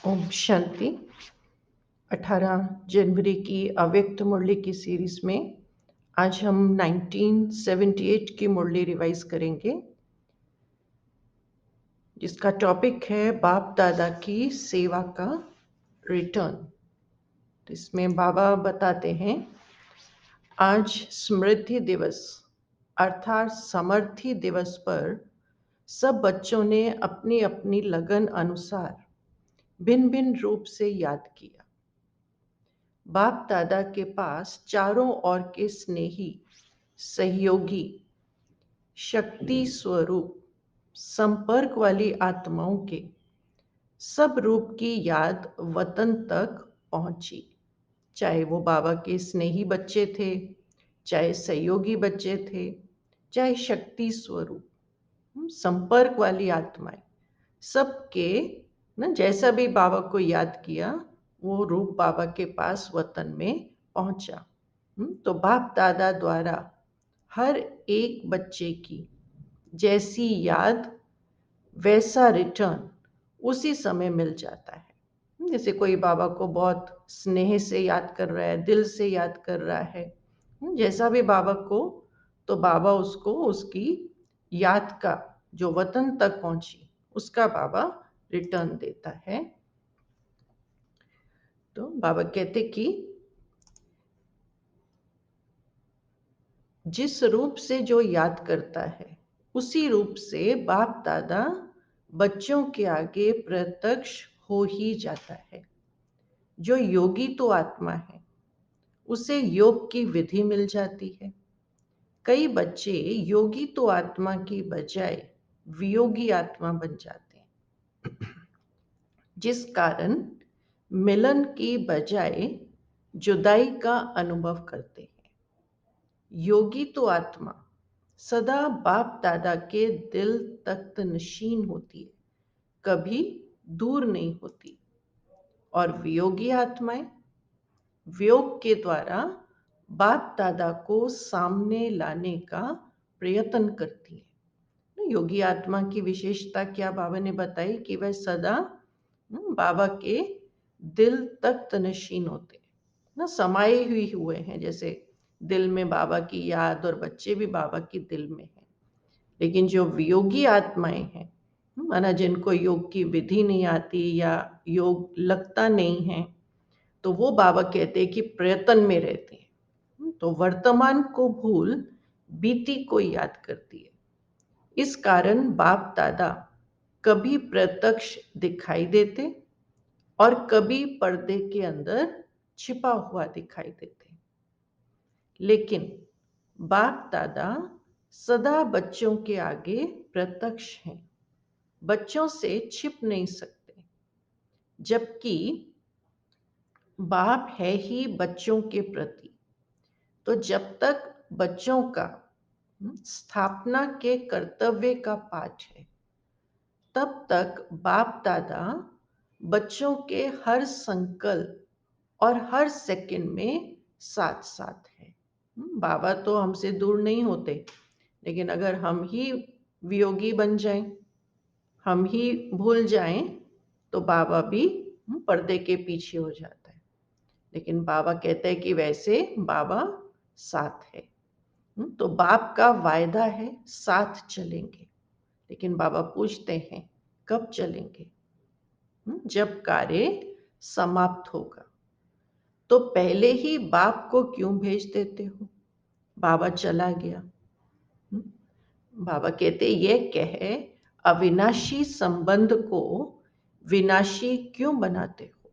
ओम शांति। 18 जनवरी की अव्यक्त मुरली की सीरीज में आज हम 1978 की मुरली रिवाइज करेंगे, जिसका टॉपिक है बाप दादा की सेवा का रिटर्न। तो इसमें बाबा बताते हैं, आज स्मृति दिवस अर्थात समर्थी दिवस पर सब बच्चों ने अपनी अपनी लगन अनुसार भिन्न भिन्न रूप से याद किया। बाप दादा के पास चारों ओर के स्नेही, सहयोगी, शक्ति स्वरूप, संपर्क वाली आत्माओं के सब रूप की याद वतन तक पहुंची। चाहे वो बाबा के स्नेही बच्चे थे, चाहे सहयोगी बच्चे थे, चाहे शक्ति स्वरूप, संपर्क वाली आत्माएं, सबके ना जैसा भी बाबा को याद किया वो रूप बाबा के पास वतन में पहुंचा। तो बाप दादा द्वारा हर एक बच्चे की जैसी याद वैसा रिटर्न उसी समय मिल जाता है। जैसे कोई बाबा को बहुत स्नेह से याद कर रहा है, दिल से याद कर रहा है, जैसा भी बाबा को, तो बाबा उसको उसकी याद का जो वतन तक पहुंची उसका बाबा रिटर्न देता है। तो बाबा कहते कि जिस रूप से जो याद करता है उसी रूप से बाप दादा बच्चों के आगे प्रत्यक्ष हो ही जाता है। जो योगी तो आत्मा है उसे योग की विधि मिल जाती है। कई बच्चे योगी तो आत्मा की बजाय वियोगी आत्मा बन जाते हैं, जिस कारण मिलन की बजाय जुदाई का अनुभव करते हैं। योगी तो आत्मा सदा बाप दादा के दिल तख्त नशीन होती है, कभी दूर नहीं होती। और वियोगी आत्माएं वियोग के द्वारा बाप दादा को सामने लाने का प्रयत्न करती है। योगी आत्मा की विशेषता क्या बाबा ने बताई कि वह सदा बाबा के दिल तख्त नशीन होते हैं, ना समाये हुए हैं। जैसे दिल में बाबा की याद और बच्चे भी बाबा की दिल में हैं। लेकिन जो वियोगी आत्माएं हैं, माना जिनको योग की विधि नहीं आती या योग लगता नहीं है, तो वो बाबा कहते हैं कि प्रयत्न में रहते हैं। तो वर्तमान को भूल बीती को याद करती है। इस कारण बाप दादा कभी प्रत्यक्ष दिखाई देते और कभी पर्दे के अंदर छिपा हुआ दिखाई देते। लेकिन बाप दादा सदा बच्चों के आगे प्रत्यक्ष हैं, बच्चों से छिप नहीं सकते। जबकि बाप है ही बच्चों के प्रति, तो जब तक बच्चों का स्थापना के कर्तव्य का पाठ है, तब तक बाप दादा बच्चों के हर संकल्प और हर सेकंड में साथ साथ है। बाबा तो हमसे दूर नहीं होते, लेकिन अगर हम ही वियोगी बन जाएं, हम ही भूल जाएं, तो बाबा भी पर्दे के पीछे हो जाता है। लेकिन बाबा कहते हैं कि वैसे बाबा साथ है। तो बाप का वायदा है साथ चलेंगे। लेकिन बाबा पूछते हैं कब चलेंगे? जब कार्य समाप्त होगा। तो पहले ही बाप को क्यों भेज देते हो? बाबा चला गया। बाबा कहते यह कहे अविनाशी संबंध को विनाशी क्यों बनाते हो?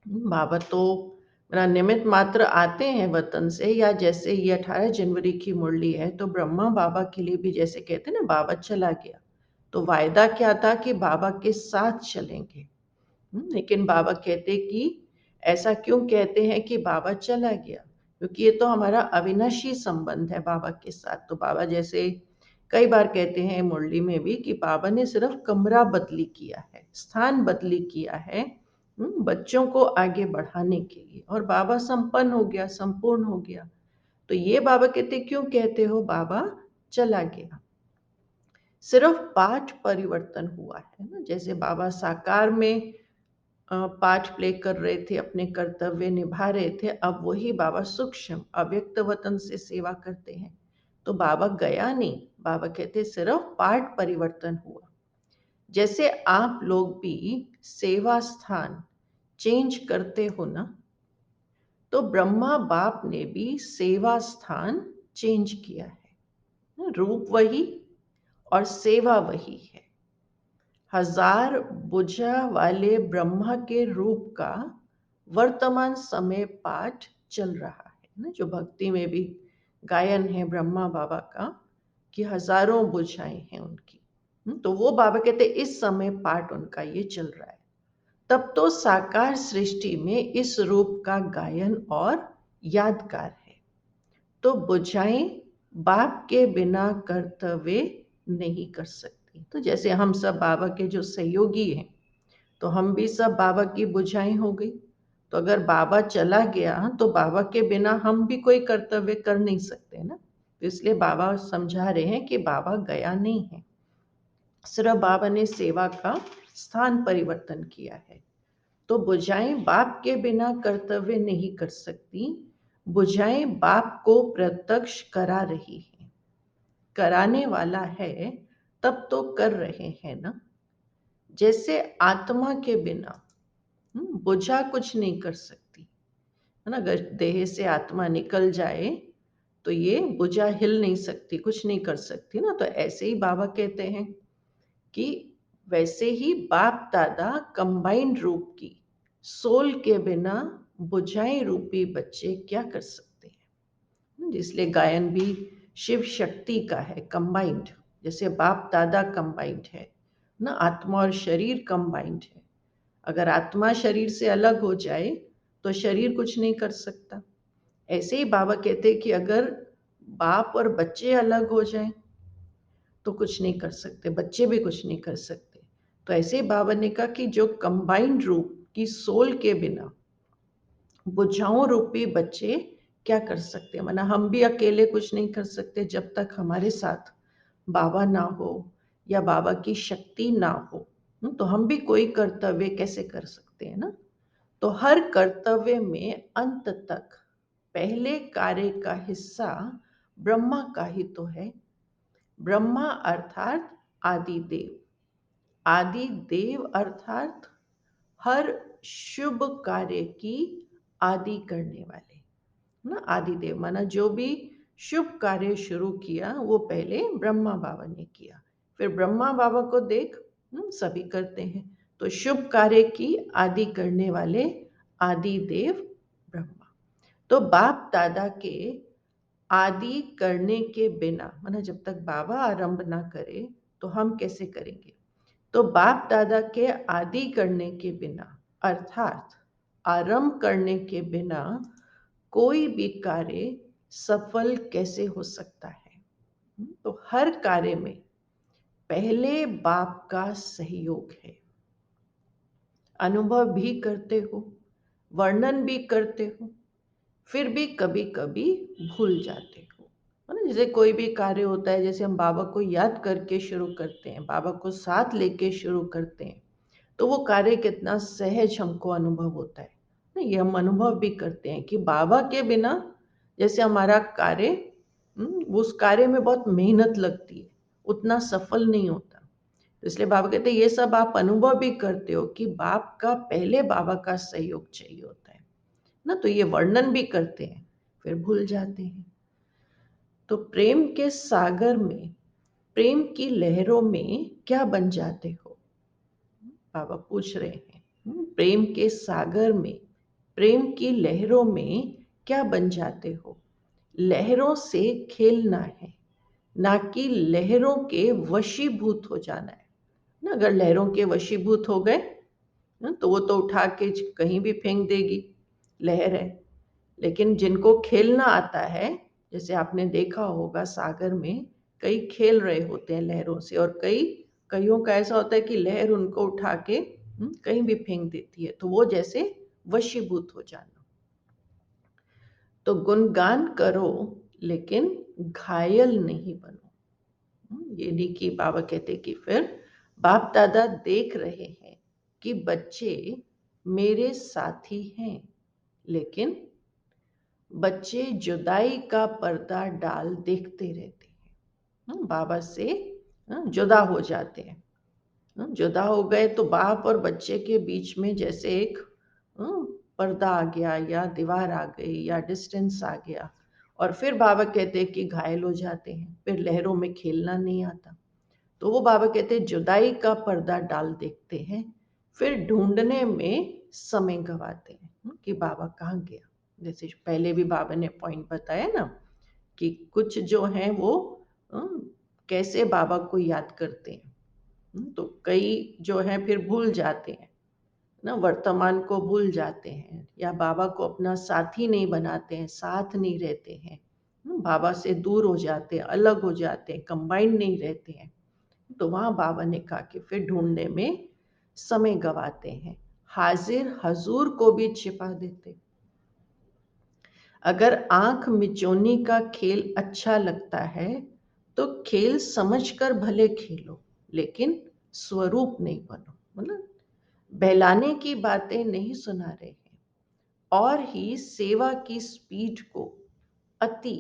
बाबा तो निमित्त मात्र आते हैं वतन से, या जैसे ये 18 जनवरी की मुरली है तो ब्रह्मा बाबा के लिए भी जैसे कहते हैं ना, बाबा चला गया तो वायदा क्या था कि बाबा के साथ चलेंगे। लेकिन बाबा कहते कि ऐसा क्यों कहते हैं कि बाबा चला गया? क्योंकि ये तो हमारा अविनाशी संबंध है बाबा के साथ। तो बाबा जैसे कई बार कहते हैं मुरली में भी कि बाबा ने सिर्फ कमरा बदली किया है, स्थान बदली किया है बच्चों को आगे बढ़ाने के लिए, और बाबा संपन्न हो गया, संपूर्ण हो गया। तो ये बाबा कहते क्यों कहते हो बाबा चला गया? सिर्फ पाठ परिवर्तन हुआ है ना। जैसे बाबा साकार में पार्ट प्ले कर रहे थे, अपने कर्तव्य निभा रहे थे, अब वही बाबा सूक्ष्म अव्यक्त वतन से सेवा करते हैं। तो बाबा गया नहीं, बाबा कहते सिर्फ पार्ट परिवर्तन हुआ। जैसे आप लोग भी सेवा स्थान चेंज करते हो ना, तो ब्रह्मा बाप ने भी सेवा स्थान चेंज किया है। रूप वही और सेवा वही है। 1000 भुजा वाले ब्रह्मा के रूप का वर्तमान समय पाठ चल रहा है ना, जो भक्ति में भी गायन है ब्रह्मा बाबा का कि हजारों भुजाएं हैं उनकी। तो वो बाबा कहते इस समय पाठ उनका ये चल रहा है। तब तो साकार सृष्टि में इस रूप का गायन और यादगार है। तो बुझाएं बाप के बिना कर्तव्य नहीं कर सकती। तो जैसे हम सब बाबा के जो सहयोगी हैं, तो हम भी सब बाबा की बुझाएं हो गई। तो अगर बाबा चला गया तो बाबा के बिना हम भी कोई कर्तव्य कर नहीं सकते ना। तो इसलिए बाबा समझा रहे हैं कि बाबा गया नहीं है, सिर्फ बाबा ने सेवा का स्थान परिवर्तन किया है। तो बुझाएं बाप के बिना कर्तव्य नहीं कर सकती, बुझाएं बाप को प्रत्यक्ष करा रही है। कराने वाला है तब तो कर रहे हैं ना। जैसे आत्मा के बिना बुझा कुछ नहीं कर सकती है ना। अगर देह से आत्मा निकल जाए तो ये बुझा हिल नहीं सकती, कुछ नहीं कर सकती ना। तो ऐसे ही बाबा कहते हैं कि वैसे ही बाप दादा कंबाइंड रूप की सोल के बिना बुझाई रूपी बच्चे क्या कर सकते हैं। इसलिए गायन भी शिव शक्ति का है, कंबाइंड। जैसे बाप दादा कंबाइंड है ना, आत्मा और शरीर कंबाइंड है। अगर आत्मा शरीर से अलग हो जाए तो शरीर कुछ नहीं कर सकता। ऐसे ही बाबा कहते हैं कि अगर बाप और बच्चे अलग हो जाएं तो कुछ नहीं कर सकते, बच्चे भी कुछ नहीं कर सकते। तो ऐसे ही बाबा ने कहा कि जो कंबाइंड रूप की सोल के बिना बुझाऊ रूपी बच्चे क्या कर सकते हैं। माना हम भी अकेले कुछ नहीं कर सकते जब तक हमारे साथ बाबा ना हो या बाबा की शक्ति ना हो। तो हम भी कोई कर्तव्य कैसे कर सकते हैं ना। तो हर कर्तव्य में अंत तक पहले कार्य का हिस्सा ब्रह्मा का ही तो है। ब्रह्मा अर्थात आदि देव, आदि देव अर्थात हर शुभ कार्य की आदि करने वाले ना। आदि देव माना जो भी शुभ कार्य शुरू किया वो पहले ब्रह्मा बाबा ने किया, फिर ब्रह्मा बाबा को देख सभी करते हैं। तो शुभ कार्य की आदि करने वाले आदि देव ब्रह्मा। तो बाप दादा के आदि करने के बिना, माना जब तक बाबा आरंभ ना करे तो हम कैसे करेंगे। तो बाप दादा के आदि करने के बिना अर्थात आरंभ करने के बिना कोई भी कार्य सफल कैसे हो सकता है। तो हर कार्य में पहले बाप का सहयोग है। अनुभव भी करते हो, वर्णन भी करते हो, फिर भी कभी कभी भूल जाते हो है ना। जैसे कोई भी कार्य होता है, जैसे हम बाबा को याद करके शुरू करते हैं, बाबा को साथ लेके शुरू करते हैं, तो वो कार्य कितना सहज हमको अनुभव होता है ना। ये हम अनुभव भी करते हैं कि बाबा के बिना जैसे हमारा कार्य उस कार्य में बहुत मेहनत लगती है, उतना सफल नहीं होता। तो इसलिए बाबा कहते हैं ये सब आप अनुभव भी करते हो कि बाप का पहले बाबा का सहयोग चाहिए होता है ना। तो ये वर्णन भी करते हैं, फिर भूल जाते हैं। तो प्रेम के सागर में, प्रेम की लहरों में क्या बन जाते हो, बाबा पूछ रहे हैं। प्रेम के सागर में, प्रेम की लहरों में क्या बन जाते हो। लहरों से खेलना है, ना कि लहरों के वशीभूत हो जाना है ना। अगर लहरों के वशीभूत हो गए तो वो तो उठा के कहीं भी फेंक देगी, लहर है। लेकिन जिनको खेलना आता है, जैसे आपने देखा होगा सागर में कई खेल रहे होते हैं लहरों से, और कईयों का ऐसा होता है कि लहर उनको उठा के कहीं भी फेंक देती है। तो वो जैसे वशीभूत हो जाना। तो गुणगान करो लेकिन घायल नहीं बनो। ये नहीं कि बाबा कहते कि फिर बाप दादा देख रहे हैं कि बच्चे मेरे साथी हैं, लेकिन बच्चे जुदाई का पर्दा डाल देखते रहते हैं। बाबा से जुदा हो जाते हैं। जुदा हो गए तो बाप और बच्चे के बीच में जैसे एक पर्दा आ गया या दीवार आ गई या डिस्टेंस आ गया, और फिर बाबा कहते हैं कि घायल हो जाते हैं, फिर लहरों में खेलना नहीं आता। तो वो बाबा कहते हैं जुदाई का पर्दा डाल देखते हैं, फिर ढूंढने में समय गंवाते हैं कि बाबा कहाँ गया। जैसे पहले भी बाबा ने पॉइंट बताया ना कि कुछ जो हैं वो कैसे बाबा को याद करते हैं। तो कई जो हैं फिर भूल जाते हैं ना, वर्तमान को भूल जाते हैं, या बाबा को अपना साथी नहीं बनाते हैं, साथ नहीं रहते हैं, बाबा से दूर हो जाते हैं, अलग हो जाते हैं, कंबाइंड नहीं रहते हैं। तो वहाँ बाबा ने कहा कि फिर ढूंढने में समय गवाते हैं, हाजिर हजूर को भी छिपा देते। अगर आंख मिचौनी का खेल अच्छा लगता है तो खेल समझकर भले खेलो, लेकिन स्वरूप नहीं बनो। मतलब बहलाने की बातें नहीं सुना रहे हैं, और ही सेवा की स्पीड को अति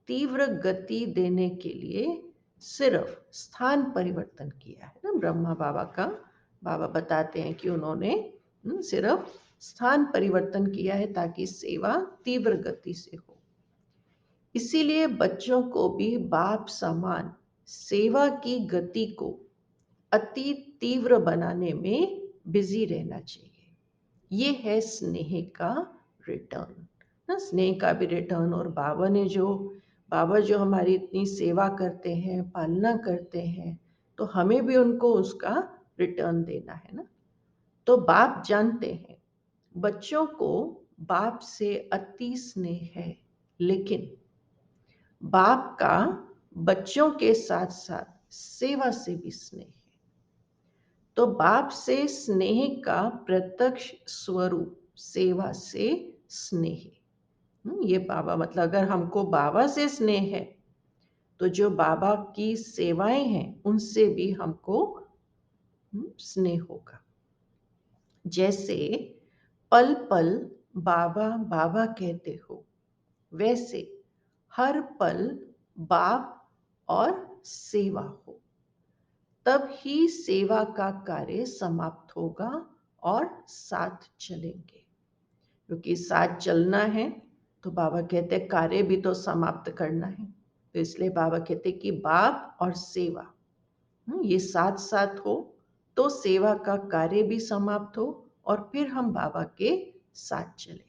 तीव्र गति देने के लिए सिर्फ स्थान परिवर्तन किया है ना। ब्रह्मा बाबा का बाबा बताते हैं कि उन्होंने सिर्फ स्थान परिवर्तन किया है ताकि सेवा तीव्र गति से हो। इसीलिए बच्चों को भी बाप समान सेवा की गति को अति तीव्र बनाने में बिजी रहना चाहिए। ये है स्नेह का रिटर्न ना, स्नेह का भी रिटर्न। और बाबा जो हमारी इतनी सेवा करते हैं, पालना करते हैं, तो हमें भी उनको उसका रिटर्न देना है ना। तो बाप जानते हैं बच्चों को बाप से अति स्नेह है, लेकिन बाप का बच्चों के साथ साथ सेवा से भी स्नेह है। तो बाप से स्नेह का प्रत्यक्ष स्वरूप सेवा से स्नेह। ये बाबा मतलब अगर हमको बाबा से स्नेह है तो जो बाबा की सेवाएं हैं उनसे भी हमको स्नेह होगा। जैसे पल पल बाबा बाबा कहते हो, वैसे हर पल बाप और सेवा हो, तब ही सेवा का कार्य समाप्त होगा और साथ चलेंगे। क्योंकि साथ चलना है तो बाबा कहते हैं कार्य भी तो समाप्त करना है। तो इसलिए बाबा कहते हैं कि बाप और सेवा ये साथ साथ हो तो सेवा का कार्य भी समाप्त हो और फिर हम बाबा के साथ चले।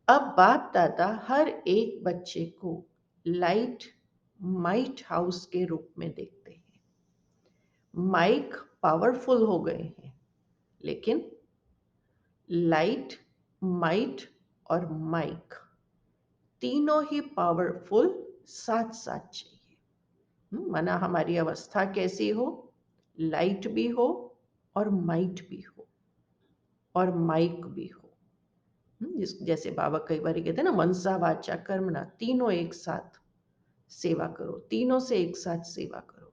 अब बाप दादा हर एक बच्चे को लाइट माइट हाउस के रूप में देखते हैं। माइक पावरफुल हो गए हैं, लेकिन लाइट, माइट और माइक तीनों ही पावरफुल साथ साथ चाहिए। माना हमारी अवस्था कैसी हो, लाइट भी हो और माइट भी हो और माइक भी हो। जैसे बाबा कई बार कहते हैं ना, मनसा वाचा कर्मणा, तीनों एक साथ सेवा करो, तीनों से एक साथ सेवा करो।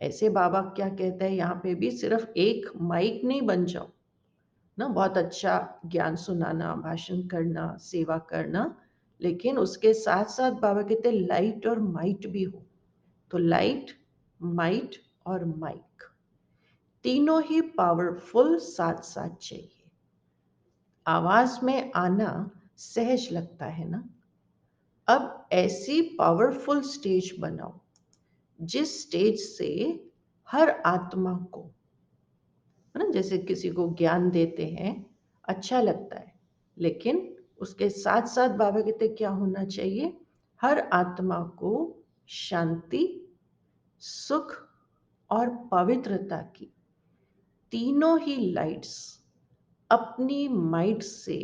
ऐसे बाबा क्या कहते हैं यहाँ पे भी, सिर्फ एक माइक नहीं बन जाओ ना, बहुत अच्छा ज्ञान सुनाना, भाषण करना, सेवा करना, लेकिन उसके साथ साथ बाबा कहते हैं लाइट और माइट भी हो। तो लाइट, माइट और माइक तीनों ही पावरफुल साथ साथ चाहिए। आवाज में आना सहज लगता है ना। अब ऐसी पावरफुल स्टेज बनाओ जिस स्टेज से हर आत्मा को, है ना, जैसे किसी को ज्ञान देते हैं अच्छा लगता है, लेकिन उसके साथ साथ बाबा कहते क्या होना चाहिए, हर आत्मा को शांति, सुख और पवित्रता की तीनों ही लाइट्स अपनी माइट से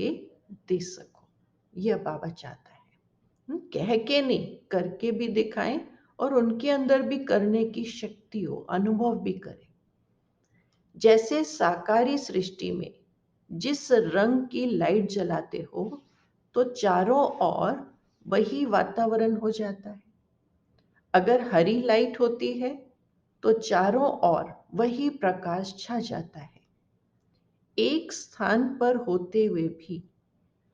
दे सको। यह बाबा चाहता है। कह के नहीं, करके भी दिखाएं और उनके अंदर भी करने की शक्ति हो, अनुभव भी करें। जैसे साकारी सृष्टि में जिस रंग की लाइट जलाते हो तो चारों ओर वही वातावरण हो जाता है। अगर हरी लाइट होती है तो चारों ओर वही प्रकाश छा जाता है। एक स्थान पर होते हुए भी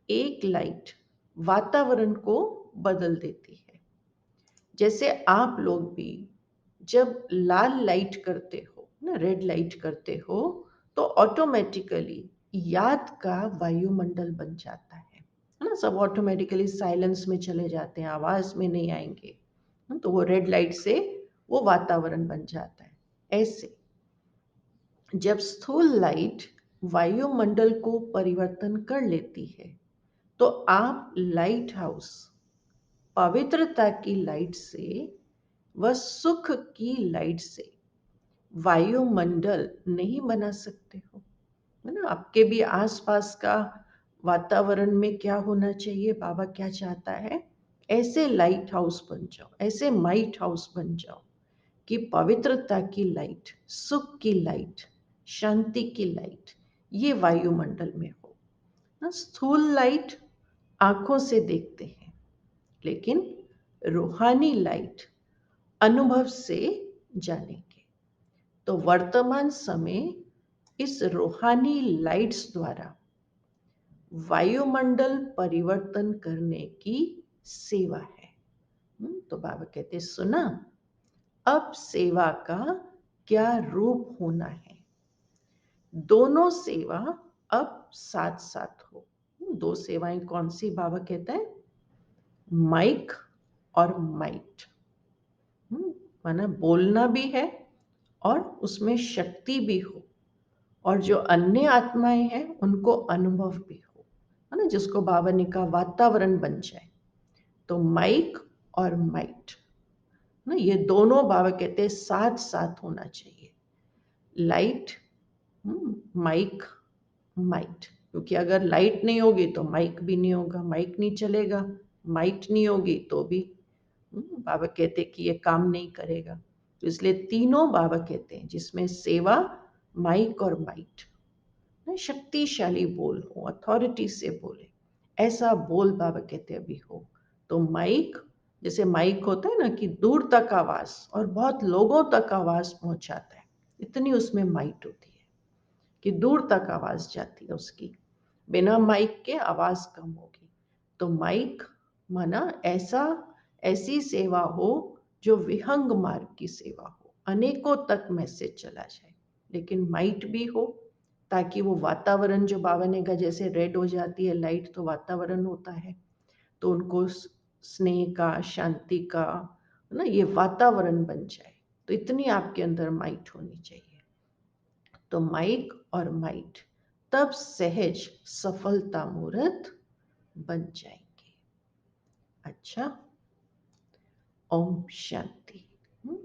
एक लाइट वातावरण को बदल देती है। जैसे आप लोग भी जब लाल लाइट करते हो ना, रेड लाइट करते हो, तो ऑटोमेटिकली याद का वायुमंडल बन जाता है ना। सब ऑटोमेटिकली साइलेंस में चले जाते हैं, आवाज में नहीं आएंगे। तो वो रेड लाइट से वो वातावरण बन जाता है। ऐसे जब स्थूल लाइट वायुमंडल को परिवर्तन कर लेती है, तो आप लाइट हाउस पवित्रता की लाइट से व सुख की लाइट से वायुमंडल नहीं बना सकते हो, है ना। आपके भी आसपास का वातावरण में क्या होना चाहिए, बाबा क्या चाहता है, ऐसे लाइट हाउस बन जाओ, ऐसे माइट हाउस बन जाओ कि पवित्रता की लाइट, सुख की लाइट, शांति की लाइट ये वायुमंडल में हो ना। स्थूल लाइट आंखों से देखते हैं, लेकिन रूहानी लाइट अनुभव से जानेंगे। तो वर्तमान समय इस रूहानी लाइट्स द्वारा वायुमंडल परिवर्तन करने की सेवा है। तो बाबा कहते सुना, अब सेवा का क्या रूप होना है। दोनों सेवा अब साथ साथ हो। दो सेवाएं कौन सी, बाबा कहता है माइक और माइट। माना बोलना भी है और उसमें शक्ति भी हो, और जो अन्य आत्माएं हैं उनको अनुभव भी हो, है ना। जिसको बाबा ने कहा वातावरण बन जाए, तो माइक और माइट ना, ये दोनों बाबा कहते हैं साथ साथ होना चाहिए। Light, mic, might. क्योंकि अगर लाइट नहीं होगी तो माइक भी नहीं होगा, माइक नहीं चलेगा, माइट नहीं होगी तो भी बाबा कहते कि ये काम नहीं करेगा। तो इसलिए तीनों बाबा कहते हैं जिसमें सेवा, माइक और माइट, शक्तिशाली बोल हो, अथॉरिटी से बोले, ऐसा बोल बाबा कहते अभी हो। तो माइक, जैसे माइक होता है ना कि दूर तक आवाज और बहुत लोगों तक आवाज पहुंचाता है, इतनी उसमें माइट होती है कि दूर तक आवाज जाती है उसकी। बिना माइक के आवाज कम होगी। तो माइक माना ऐसा, ऐसी सेवा हो जो विहंग मार्ग की सेवा हो, अनेकों तक मैसेज चला जाए। लेकिन माइट भी हो ताकि वो वातावरण, जो बाबा ने कहा जैसे रेड हो जाती है लाइट तो वातावरण होता है, तो उनको स्नेह का, शांति का, है ना, ये वातावरण बन जाए। तो इतनी आपके अंदर माइट होनी चाहिए। तो माइक और माइट तब सहज सफलता मूर्त बन जाएंगे। अच्छा, ओम शांति।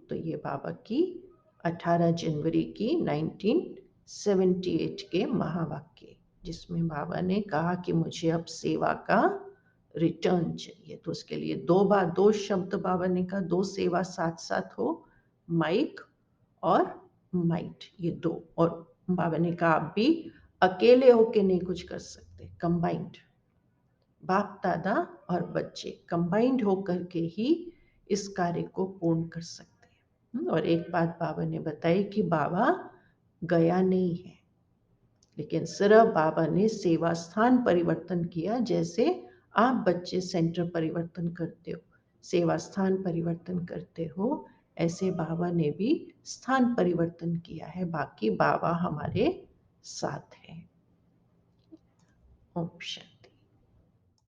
तो ये बाबा की 18 जनवरी की 1978 के महावाक्य, जिसमें बाबा ने कहा कि मुझे अब सेवा का रिटर्न चाहिए। तो उसके लिए दो बार दो शब्द बाबा ने कहा, दो सेवा साथ साथ हो, माइक और माइट, ये दो। और बाबा ने कहा आप भी अकेले होके नहीं कुछ कर सकते, कंबाइंड, बाप दादा और बच्चे कंबाइंड होकर के ही इस कार्य को पूर्ण कर सकते हैं। और एक बात बाबा ने बताई कि बाबा गया नहीं है, लेकिन सिर्फ बाबा ने सेवा स्थान परिवर्तन किया। जैसे आप बच्चे सेंटर परिवर्तन करते हो, सेवा स्थान परिवर्तन करते हो, ऐसे बाबा ने भी स्थान परिवर्तन किया है। बाकी बाबा हमारे साथ हैं। ओम शांति।